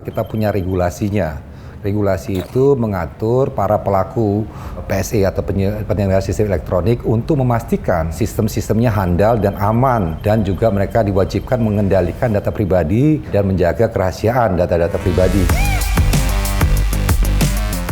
kita punya regulasinya. Regulasi itu mengatur para pelaku PSE atau penyelenggara sistem elektronik untuk memastikan sistem-sistemnya handal dan aman, dan juga mereka diwajibkan mengendalikan data pribadi dan menjaga kerahasiaan data-data pribadi.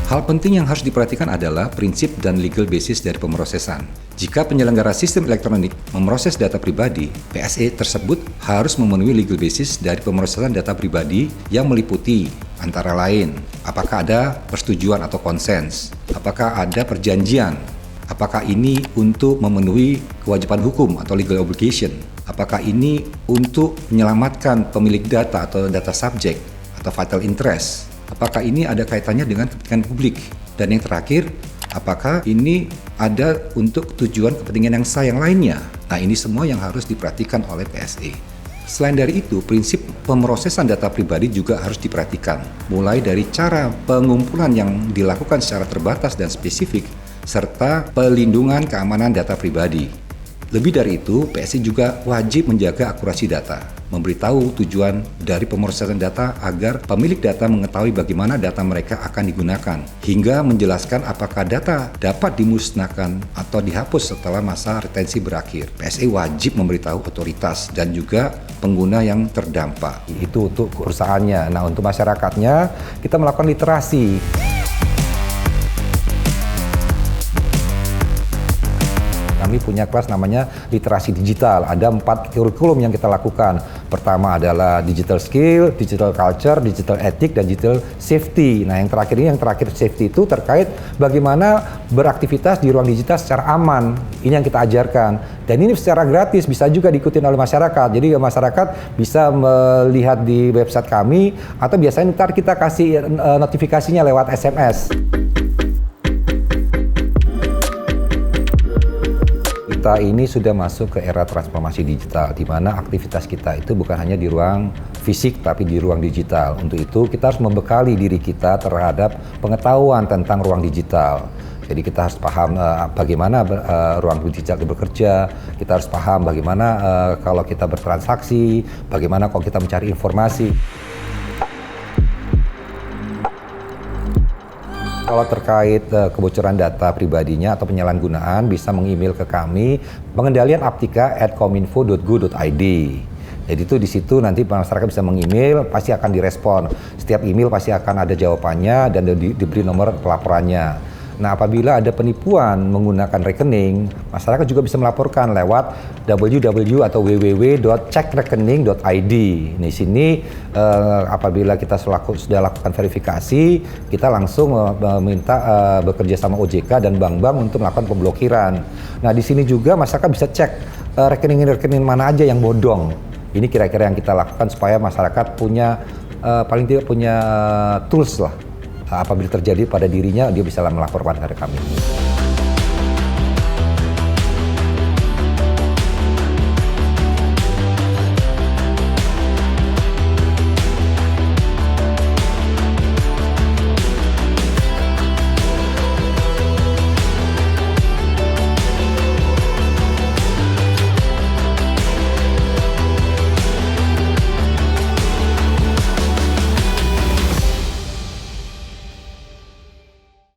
Hal penting yang harus diperhatikan adalah prinsip dan legal basis dari pemrosesan. Jika penyelenggara sistem elektronik memproses data pribadi, PSE tersebut harus memenuhi legal basis dari pemrosesan data pribadi yang meliputi antara lain, apakah ada persetujuan atau konsens, apakah ada perjanjian, apakah ini untuk memenuhi kewajiban hukum atau legal obligation, apakah ini untuk menyelamatkan pemilik data atau data subjek atau vital interest, apakah ini ada kaitannya dengan kepentingan publik, dan yang terakhir, apakah ini ada untuk tujuan kepentingan yang sah yang lainnya. Nah, ini semua yang harus diperhatikan oleh PSE. Selain dari itu, prinsip pemrosesan data pribadi juga harus diperhatikan, mulai dari cara pengumpulan yang dilakukan secara terbatas dan spesifik, serta pelindungan keamanan data pribadi. Lebih dari itu, PSE juga wajib menjaga akurasi data, memberitahu tujuan dari pemrosesan data agar pemilik data mengetahui bagaimana data mereka akan digunakan, hingga menjelaskan apakah data dapat dimusnahkan atau dihapus setelah masa retensi berakhir. PSE wajib memberitahu otoritas dan juga pengguna yang terdampak. Itu untuk perusahaannya. Nah, untuk masyarakatnya, kita melakukan literasi. Kami punya kelas namanya literasi digital. Ada 4 kurikulum yang kita lakukan. Pertama adalah digital skill, digital culture, digital ethic, dan digital safety. Nah, yang terakhir ini, yang terakhir safety itu terkait bagaimana beraktivitas di ruang digital secara aman. Ini yang kita ajarkan. Dan ini secara gratis, bisa juga diikuti oleh masyarakat. Jadi masyarakat bisa melihat di website kami, atau biasanya ntar kita kasih notifikasinya lewat SMS. Kita ini sudah masuk ke era transformasi digital, di mana aktivitas kita itu bukan hanya di ruang fisik, tapi di ruang digital. Untuk itu, kita harus membekali diri kita terhadap pengetahuan tentang ruang digital. Jadi kita harus paham bagaimana ruang digital itu bekerja, kita harus paham bagaimana kalau kita bertransaksi, bagaimana kalau kita mencari informasi. Kalau terkait kebocoran data pribadinya atau penyalahgunaan, bisa meng-email ke kami pengendalianaptika@kominfo.go.id. Jadi itu di situ nanti masyarakat bisa meng-email, pasti akan direspon. Setiap email pasti akan ada jawabannya dan diberi nomor pelaporannya. Nah, apabila ada penipuan menggunakan rekening, masyarakat juga bisa melaporkan lewat www.checkrekening.id. Di sini apabila kita sudah lakukan verifikasi, kita langsung meminta bekerja sama OJK dan bank-bank untuk melakukan pemblokiran. Nah, di sini juga masyarakat bisa cek rekening-rekening mana aja yang bodong. Ini kira-kira yang kita lakukan supaya masyarakat punya paling tidak punya tools lah. Apabila terjadi pada dirinya, dia bisa melaporkan kepada kami.